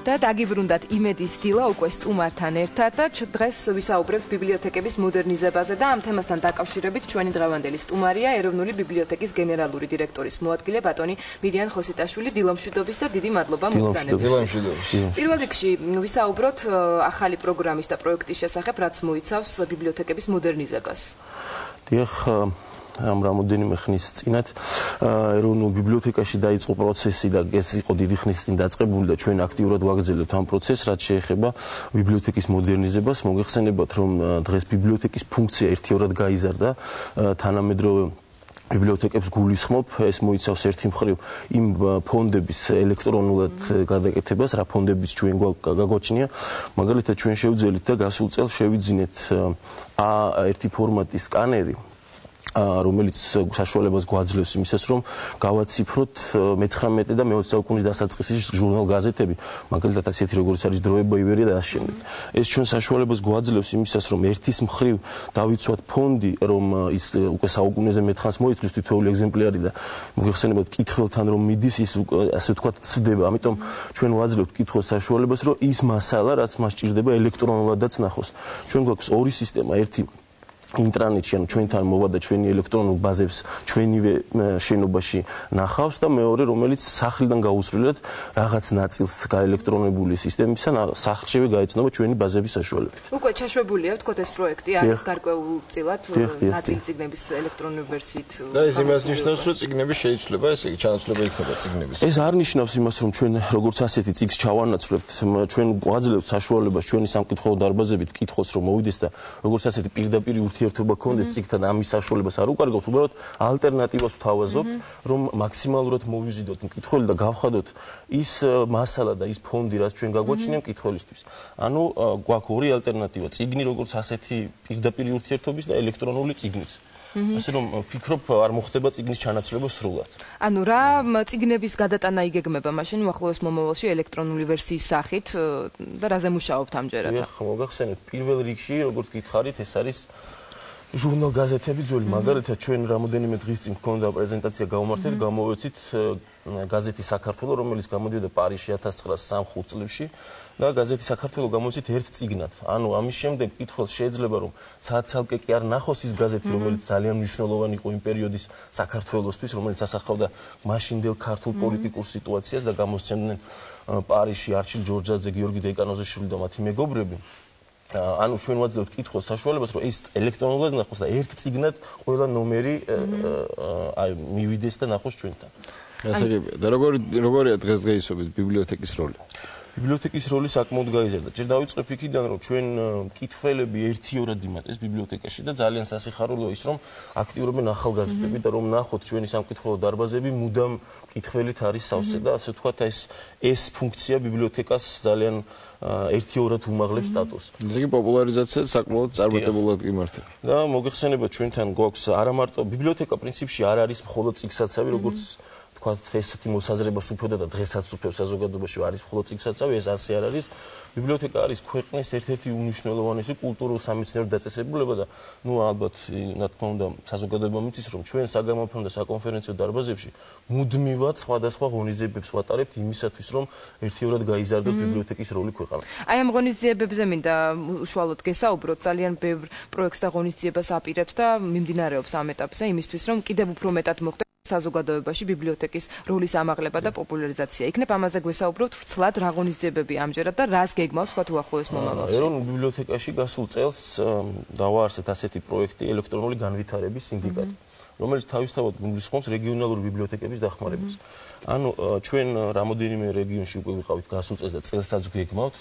და დაგიბრუნდათ იმედის დილა უკვე სტუმართან ერთად და დღეს ვისაუბრებთ ბიბლიოთეკების მოდერნიზებაზე და ამ თემასთან დაკავშირებით ჩვენი დღევანდელი სტუმარია ეროვნული ბიბლიოთეკის გენერალური დირექტორის მოადგილე ბატონი მირიან ხოსიტაშვილი. დილომშვიდობის და დიდი მადლობა მოგზაურობისთვის. პირველ რიგში ვისაუბროთ ახალი პროგრამის და პროექტის შესახებ, რაც მოიცავს ბიბლიოთეკების მოდერნიზებას. დიახ, ამ რამოდენიმე ხნის წინათ ეროვნულ ბიბლიოთეკაში დაიწყო პროცესი და ეს იყო დიდი ხნის წინ დაწყებული და ჩვენ აქტიურად ვაგრძელებთ ამ პროცესს, რაც შეეხება ბიბლიოთეკის მოდერნიზებას. მოგეხსენებათ, რომ დღეს ბიბლიოთეკის ფუნქცია ერთიორად გაიზარდა, თანამედროვე ბიბლიოთეკებს გულისხმობ, ეს მოიცავს ერთი მხრივ იმ ფონდების ელექტრონულად გადაკეთებას, რა ფონდებიც ჩვენ გაგვაჩნია. მაგალითად, ჩვენ შევძელით და გასულ წელს შევიძინეთ A1 ფორმატის სკანერი, რომელიც საშუალებას გვაძლევს იმისას, რომ გავაციფროთ მე-19 და მე-20 საუკუნის დასაწყისის ჟურნალ-გაზეთები, მაგალითად ასეთი როგორც არის დროება, ივერია და ასე შემდეგ. ეს ჩვენ საშუალებას გვაძლევს იმისას, რომ ერთის მხრივ დავიცვათ ფონდი, რომ ის უკვე საუკუნეზე მეთხანს მოიწვის თითოეული ეგზემპლარი და მოგეხსენებათ კითხველთან რომ მიდის, ის ასე ვთქვათ ცვდება. ამიტომ ჩვენ ვაძლევთ კითხვის საშუალებას, რომ ის მასალა, რაც მას ჭირდება, ელექტრონულადაც ნახოს. ჩვენ გვაქვს ორი სისტემა, ერთი ინტრანეტში, ანუ ჩვენთან მოვა და ჩვენი ელექტრონულ ბაზებს ჩვენივე შენობაში ნახავს და მეორე, რომელიც სახლიდან გაუსვლელად რაღაც ნაწილს გაელექტრონებული სისტემისა სახლშივე გაეცნობა ჩვენი ბაზების საშუალებით. უკვე ჩაშვებულია, ვთქვათ, ეს პროექტი არის გარკვეულწილად ნაწილი წიგნების ელექტრონული ვერსიით. და ეს იმას ნიშნავს, რომ წიგნები შეიცვლება, ესე იგი ჩანაცვლება იქნება წიგნების. ეს არ ნიშნავს იმას, რომ ჩვენ როგორც ასეთი წიგნს ჩავანაცვლებთ, ჩვენ გვაძლევთ საშუალებას ჩვენი სამკითხველო დარბაზებით კითხოს რომ მოვიდეს და როგორც ასეთი პირდაპირ ურთიერთობა ქონდეს წიგნთან, ამის საშუალებას არ უკარგავთ, უბრალოდ ალტერნატივას ვთავაზობთ, რომ მაქსიმალურად მოვიზიდოთ მკითხველი და გავხადოთ ის მასალა და ის ფონდი, რაც ჩვენ გაგვაჩნია მკითხველისთვის. ანუ გვაქვს ორი ალტერნატივა, წიგნი როგორც ასეთი პირდაპირ ურთიერთობის და ელექტრონული წიგნიც. ასე რომ ვფიქრობ, არ მოხდება წიგნის ჩანაცვლება სრულად. ანუ რა წიგნების გადატანა იგეგმება მაშინ უახლოეს მომავალში ელექტრონული ვერსიის სახით და რაზე მუშაობთ ამჯერად? დიახ, მოგახსენებთ, პირველ რიგში, როგორც გითხარით, ეს არის ჟურნალ-გაზეთები ძველი, მაგალითად ჩვენ რამოდენიმე დღის წინ გქონდა პრეზენტაცია გავმართეთ, გამოვეცით გაზეთი საქართველო, რომელიც გამოდიოდა პარიზში 1903-5 წლებში და გაზეთი საქართველო გამოვეცით ერთ წიგნად. ანუ ამის შემდეგ კითხველს შეიძლება რომ ცალკე კი არ ნახოს ის გაზეთი, რომელიც ძალიან მნიშვნელოვანი იყო იმ პერიოდის საქართველოსთვის, რომელიც ასახავდა მაშინდელ ქართულ პოლიტიკურ სიტუაციას და გამოსცემდნენ პარიზში არჩილ ჯორჯაძე, გიორგი დეკანოზეშვილი და მათი მეგობრები. ანუ ჩვენ ვაძლევთ კითხვის საშუალებას, რომ ის ელექტრონულად ნახოს და ერთ წიგნად ყველა ნომერი მივიდეს და ნახოს ჩვენთან. გასაგებია. და როგორია დღესდღეობით ბიბლიოთეკის როლი? ბიბლიოთეკის როლი საკმაოდ გაიზარდა. ჯერ დავიწყებ იქიდან, რომ ჩვენ მკითხველები ერთიორად იმატეს ბიბლიოთეკაში და ძალიან სასიხარულოა ის, რომ აქტიურობენ ახალგაზრდები და რომ ნახოთ ჩვენი სამკითხველო დარბაზები მუდამ მკითხველით არის სავსე და ასე ვთქვათ, ეს ფუნქცია ბიბლიოთეკას ძალიან ერთიორად უმაღლებს სტატუსს. ესე იგი პოპულარიზაცია საკმაოდ წარმატებულად გიმართება. და მოგეხსენებათ, ჩვენთან გვაქვს არა მარტო ბიბლიოთეკა პრინციპში არ არის მხოლოდ წიგნსაცავი, როგორც თქვათ, ესეთი მოსაზრებას უფევდა და დღესაც უფევს საზოგადოებაში არის მხოლოდ წიგნსაცავი, ეს ასე არ არის. ბიბლიოთეკა არის ქვეყნის ერთ-ერთი უმნიშვნელოვანესი კულტურულ-სამეცნიერო დაწესებულება და ალბათ, რა თქმა უნდა, საზოგადოება მიცის, რომ ჩვენ საგამოფენო და საკონფერენციო დარბაზებში მუდმივად სხვადასხვა ღონისძიებებს ვატარებთ იმისათვის, რომ ერთიორად გაიზარდოს ბიბლიოთეკის როლი ქვეყანაში. აი ამ ღონისძიებებზე მინდა უშუალოდ გესაუბროთ, ძალიან ბევრ პროექტს და ღონისძიებას აპირებთ და მიმდინარეობს ამ ეტაპზე იმისთვის, რომ კიდევ უფრო მეტად მოხდეს საზოგადოებაში ბიბლიოთეკის როლის ამაღლება და პოპულარიზაცია. იქნებ ამაზე გვესაუბროთ ვრცლად რა ღონისძიებები ამჯერად და რას გეგმავთ თქვათ უახლოეს მომავალში? ეროვნულ ბიბლიოთეკაში გასულ წელს დავაარსეთ ასეთი პროექტი ელექტრონული განვითარების სინდიკატი, რომელიც თავისთავად გულისხმობს რეგიონალური ბიბლიოთეკების დახმარებას. ანუ ჩვენ რამოდენიმე რეგიონში უკვე ვიყავით გასულ წელს და წელსაც გეგმავთ,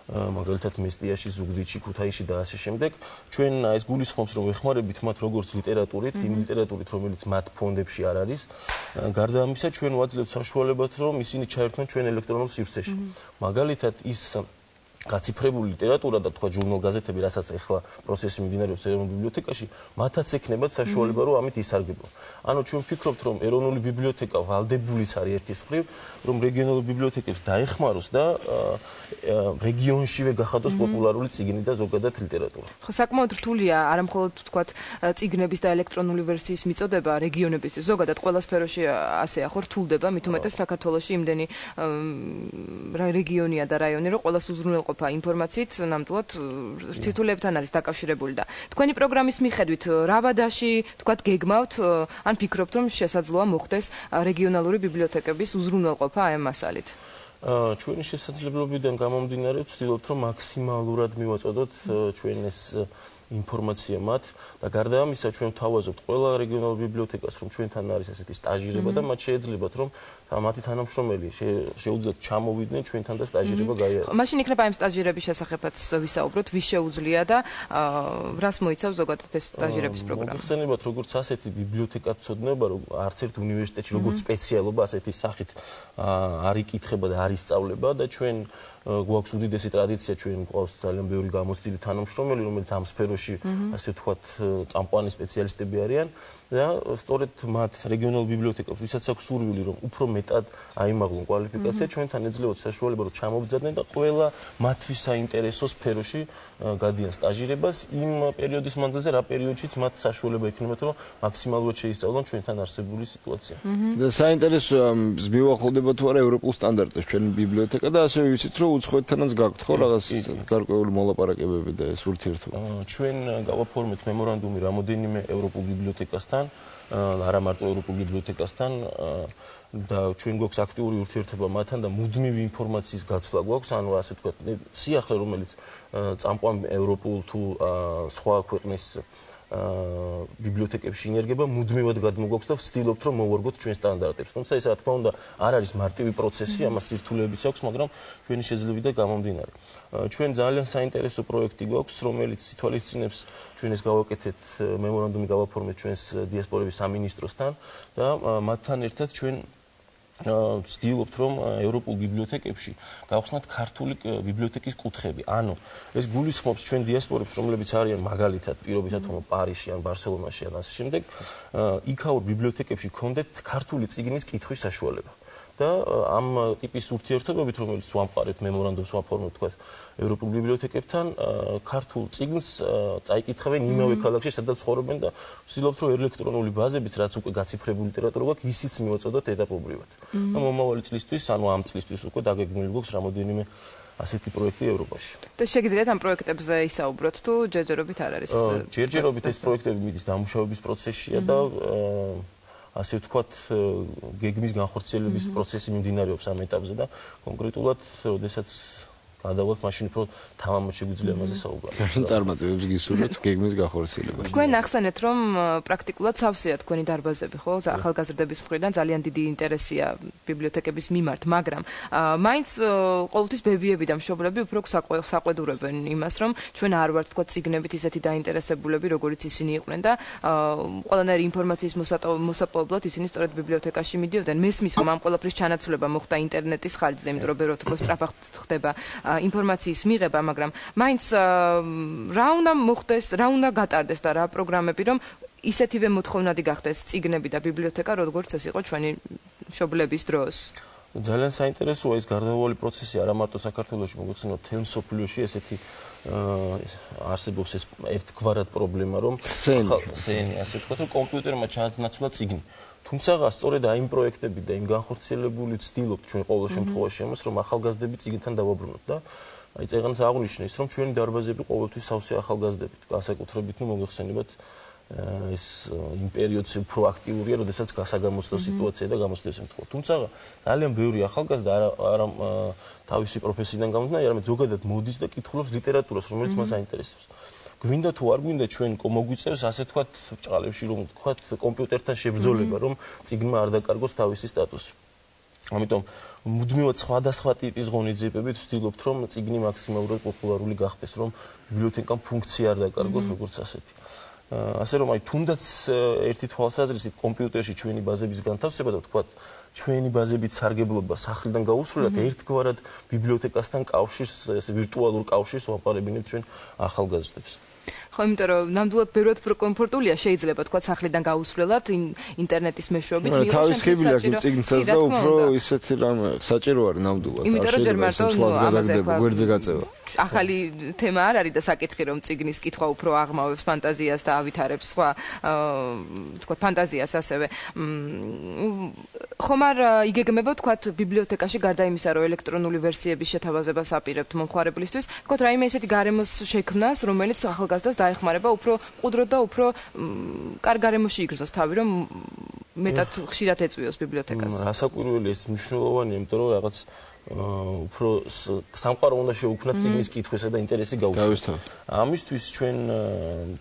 მაგალითად მესტიაში, ზუგდიდში, ქუთაისში და ასე შემდეგ. ჩვენ ეს გულისხმობს, რომ ვეხმარებით მათ როგორც ლიტერატურით, იმ ლიტერატურით, რომელიც მათ ფონდებში არ არის. გარდა ამისა, ჩვენ ვაძლევთ საშუალებას, რომ ისინი ჩაერთვან ჩვენ ელექტრონულ სივრცეში. მაგალითად, ის გაციფრებული ლიტერატურა და თქვა ჟურნალ-გაზეთები, რასაც ახლა პროცესი მიმდინარეობს ეროვნულ ბიბლიოთეკაში, მათაც ექნებათ საშუალება, რომ ამით ისარგებლონ. ანუ ჩვენ ვფიქრობთ, რომ ეროვნული ბიბლიოთეკა ვალდებულიც არის ერთის მხრივ, რომ რეგიონულ ბიბლიოთეკებს დაეხმაროს და რეგიონშივე გახადოს პოპულარული წიგნი და ზოგადად ლიტერატურა. ხო, საკმაოდ რთულია არა მხოლოდ თქვათ წიგნების და ელექტრონული ვერსიის მიწოდება რეგიონებისთვის, ზოგადად ყველა სფეროში ასეა, ხო, რთულდება, მით უმეტეს საქართველოში იმდენი რეგიონია და რაიონი, რომ ყველას უზრუნველყოფა ინფორმაციით, ნამდვილად თითოეულებთან არის დაკავშირებული და თქვენი პროგრამის მიხედვით რა ვადაში, თქვათ, გეგმავთ, ან ფიქრობთ, რომ შესაძლოა მოხდეს რეგიონალური ბიბლიოთეკების უზრუნველყოფა ამ მასალით? ჩვენი შესაძლებლობიდან გამომდინარე ვცდილობთ, რომ მაქსიმალურად მივაწოდოთ ჩვენ ეს ინფორმაცია მათ და გარდა ამისა ჩვენ ვთავაზობთ ყველა რეგიონალურ ბიბლიოთეკას, რომ ჩვენთან არის ასეთი სტაჟირება და მათ შეეძლებათ, რომ მათი თანამშრომელი შეუძლიათ ჩამოვიდნენ ჩვენთან და სტაჟირება გაიარონ. მაშინ იქნება ამ სტაჟირების შესახებაც ვისაუბროთ, ვის შეუძლია და რას მოიცავს ზოგადად ეს სტაჟირების პროგრამა. მოგხსენებათ, როგორც ასეთი ბიბლიოთეკათმცოდნეობა, რომ არც ერთ უნივერსიტეტში როგორც სპეციალობა ასეთი სახით არ იკითხება და არ ისწავლება და ჩვენ გვაქვს უდიდესი ტრადიცია, ჩვენ გვყავს ძალიან ბევრი გამოცდილი თანამშრომელი, რომელიც ამ სფეროში ასე ვთქვათ წამყვანი სპეციალისტები არიან და სწორედ მათ რეგიონალურ ბიბლიოთეკებს, ვისაც აქვს სურვილი, რომ უფრო მეტად აიმაღლონ კვალიფიკაცია, ჩვენთან ეძლევათ საშუალება, რომ ჩამოვიძადდნენ და ყველა მათთვის საინტერესო სფეროში გადიან სტაჟირებას იმ პერიოდის მანძილზე, რა პერიოდშიც მათ საშუალება ექნებათ, რომ მაქსიმალურად შეისწავლონ ჩვენთან არსებული სიტუაცია. და საინტერესო მივახლოვდება თუ არა ევროპულ სტანდარტებს ჩვენი ბიბლიოთეკა და ასევე ვიცით, რომ უცხოეთთანაც გაქვთ ხო რაღაც გარკვეული მოლაპარაკებები და ეს ურთიერთობა. ჩვენ გავაფორმეთ მემორანდუმი რამოდენიმე ევროპულ ბიბლიოთეკასთან, არა მარტო ევროპულ ბიბლიოთეკასთან და ჩვენ გვაქვს აქტიური ურთიერთობა მათთან და მუდმივი ინფორმაციის გაცვლა გვაქვს, ანუ ასე ვთქვათ, სიახლე რომელიც წამყვან ევროპულ თუ სხვა ქვეყნის ბიბლიოთეკებში ინერგება მუდმივად გადმოგვაქვს და ვცდილობთ, რომ მოვარგოთ ჩვენ სტანდარტებს. თუმცა ეს რა თქმა უნდა არ არის მარტივი პროცესი, ამას სირთულეებიც აქვს, მაგრამ ჩვენი შეძლებიდან გამომდინარე. ჩვენ ძალიან საინტერესო პროექტი გვაქვს, რომელიც ითვალისწინებს ჩვენ ეს გავაკეთეთ მემორანდუმი გავაფორმეთ ჩვენს დიასპორების სამინისტროსთან და მათთან ერთად ჩვენ ვცდილობთ, რომ ევროპულ ბიბლიოთეკებში გავხსნათ ქართული ბიბლიოთეკის კუთხეები. ანუ ეს გულისხმობს ჩვენ დიასპორებს, რომლებიც არიან მაგალითად პირობითად რომ პარიზში ან ბარსელონაში ან ასე შემდეგ, იქაურ ბიბლიოთეკებში გქონდეთ ქართული წიგნის კითხვის საშუალება. და ამ ტიპის ურთიერთობებით, რომელიც ვამყარებთ მემორანდუმს ვაფორმებთ, თქვა ევროპულ ბიბლიოთეკებთან, ქართულ წიგნს წაიკითხავენ იმავე ქალაქში, სადაც ცხოვრობენ და ვცდილობთ, რომ ელექტრონული ბაზებით, რაც უკვე გაციფრებული ლიტერატურა გვაქვს, ისიც მივაწოდოთ ეტაპობრივად. და მომავალი წლისთვის, ანუ ამ წლისთვის უკვე დაგეგმილი გვაქვს რამოდენიმე ასეთი პროექტი ევროპაში. და შეგიძლიათ ამ პროექტებზე ისაუბროთ თუ ჯერჯერობით არ არის? ჯერჯერობით ეს პროექტები მიდის დამუშავების პროცესშია და ასე ვთქვათ, გეგმის განხორციელების პროცესი მიმდინარეობს ამ ეტაპზე და კონკრეტულად, როდესაც გადავალთ მაშინ უფრო თამამად შეგვიძლია ამაზე საუბარი. წარმატებებს გისურვებთ გეგმის განხორციელებაში. თქვენ ახსენეთ, რომ პრაქტიკულად სავსეა თქვენი დარბაზები, ხო? ახალგაზრდების მხრიდან ძალიან დიდი ინტერესია ბიბლიოთეკების მიმართ, მაგრამ მაინც ყოველთვის ბებიები და მშობლები უფრო საყვედურებენ იმას, რომ ჩვენ არ ვართ თქვა წიგნებით ისეთი დაინტერესებულები, როგორც ისინი იყვნენ და ყველანაირი ინფორმაციის მოსაპოვებლად ისინი სწორედ ბიბლიოთეკაში მიდიოდნენ. მესმის, რომ ამ ყველაფრის ჩანაცვლება მოხდა ინტერნეტის ხარჯზე, იმიტომ რომ ბეროთ უფრო სწრაფად ხდება ინფორმაციის მიღება, მაგრამ მაინც რა უნდა მოხდეს, რა უნდა გატარდეს და რა პროგრამები, რომ ისეთივე მოთხოვნადი გახდეს წიგნები და ბიბლიოთეკა, როგორც ეს იყო ჩვენი მშობლების დროს. ძალიან საინტერესოა ეს გარდაუვალი პროცესი, არა მარტო საქართველოში, მოგეხსენებათ, მთელ მსოფლიოში ესეთი არსებობს ეს ერთგვარად პრობლემა, რომ სენი, ასე ვთქვათ, რომ კომპიუტერმა ჩაანაცვლა წიგნი. თუმცა სწორედ იმ პროექტები და იმ განხორციელებული ვცდილობთ ჩვენ ყოველ შემთხვევაში ამას, რომ ახალგაზრდები წიგნთან დავაბრუნოთ და აი წეგანს აღნიშნეს, რომ ჩვენი დარბაზები ყოველთვის სავსე ახალგაზრდებით, განსაკუთრებით ნუ მოგეხსენებათ ეს იმ პერიოდში უფრო აქტიურია, როდესაც გასაგამოცდო სიტუაცია და გამოცდილი შემთხვევა. თუმცა ძალიან ბევრი ახალგაზრდა არა თავისი პროფესიიდან გამომდინარე, არამედ ზოგადად მოდის და კითხულობს ლიტერატურას, რომელიც მას აინტერესებს. გვინდა თუ არ გვინდა ჩვენ მოგვიწევს ასე თქვათ ბჭყალებში რომ თქვათ კომპიუტერთან შებრძოლება, რომ წიგნმა არ დაკარგოს თავისი სტატუსი. ამიტომ მუდმივად სხვადასხვა ტიპის ღონისძიებებით ვცდილობთ, რომ წიგნი მაქსიმალურად პოპულარული გახდეს, რომ ბიბლიოთეკამ ფუნქცია არ დაკარგოს როგორც ასეთი. ასე რომ აი თუნდაც ერთი თვალსაზრისით კომპიუტერში ჩვენი ბაზების განთავსება და თქვა ჩვენი ბაზებით სარგებლობა სახლიდან გაუსრულებთ ერთგვარად ბიბლიოთეკასთან კავშირს, ესე ვირტუალურ კავშირს ვაპარებინებთ ჩვენ ახალგაზრდებს. ხო, იმიტომ რომ ნამდვილად ბევრად უფრო კომფორტულია შეიძლება თქვა სახლიდან გაუსვლელად ინტერნეტის მეშვეობით მიიღოს. თავის ხიბილი აქვს წიგნსაც და უფრო ისეთი რამე საჭირო არის ნამდვილად. იმიტომ რომ ჯერ მარტო ამაზე გვერდზე გაწევა. ახალი თემა არ არის და საკითხი რომ წიგნის კითხვა უფრო აღმავებს ფანტაზიას და ავითარებს სხვა თქვა ფანტაზიას ასევე. ხომ არ იგეგმება თქვა ბიბლიოთეკაში გარდა იმისა რომ ელექტრონული ვერსიების შეთავაზებას აპირებთ მომხმარებლისთვის, თქვა რაიმე ესეთი გარემოს შექმნას, რომელიც ახალგაზრდას დაეხმარება უფრო მყუდროდ და უფრო კარგ გარემოში იგრძნოს თავი, რომ მეტად ხშირად ეწვიოს ბიბლიოთეკას. რასაკვირველი ეს მნიშვნელოვანია, იმიტომ რომ რაღაც უფრო სამყარო უნდა შეუქმნათ წიგნის კითხვისა და ინტერესი გაუჩნდეთ. ამისთვის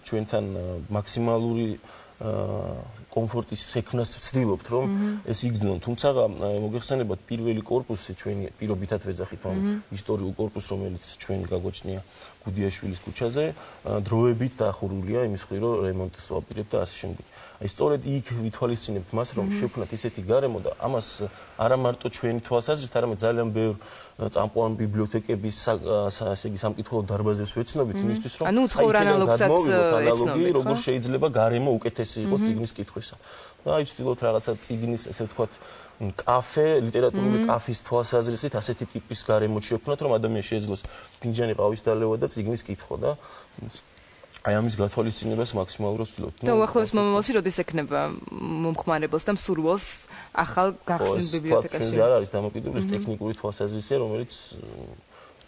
ჩვენთან მაქსიმალური კომფორტის შექმნას ვცდილობთ, რომ ეს იგრძნონ. თუმცა მოგეხსენებათ პირველი корпуსი ჩვენი პირობითად ვეძახით ამ ისტორიულ корпуს, რომელიც ჩვენ გაგვაჩნია გუდიაშვილის ქუჩაზე, დროებით დაახურულია იმის მხრივ, რომ რემონტს ვაპირებთ და ასე შემდეგ. აი სწორედ იქ ვითვალისწინებთ მას, რომ შევქმნათ ისეთი გარემო და ამას არა მარტო ჩვენი თვალსაზრისით, არამედ ძალიან ბევრ წამყვან ბიბლიოთეკების ასე იგი სამკითხველო დარბაზებს ვეცნობით იმისთვის, რომ ანუ უცხოურ ანალოგსაც ანალოგი როგორ შეიძლება გარემო უკეთესი იყოს წიგნის კითხვისა. და აი ვცდილობთ რაღაცა წიგნის, ესე ვთქვათ, კაფე, ლიტერატურული კაფის თვალსაზრისით ასეთი ტიპის გარემო შევქმნათ, რომ ადამიანს შეეძლოს ფინჯანი ყავის დალევა და წიგნის კითხვა და აი ამის გათვალისწინებას მაქსიმალურად ვცდილობთ. და უახლოეს მომავალში როდის ექნება მომხმარებელს და მსურველს ახალ გახსნილ ბიბლიოთეკაში? ეს არ არის დამოკიდებული ტექნიკური თვალსაზრისია, რომელიც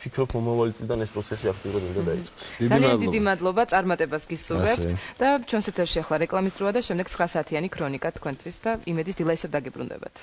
ფიქრობ მომავალი წლიდან ეს პროცესი აქტიურად უნდა დაიწყოს. ძალიან დიდი მადლობა, წარმატებას გისურვებთ და ჩვენს ეთერში ახლა რეკლამის დროა და შემდეგ 9 საათიანი ქრონიკა თქვენთვის და იმედის დილა ისევ დაგიბრუნდებათ.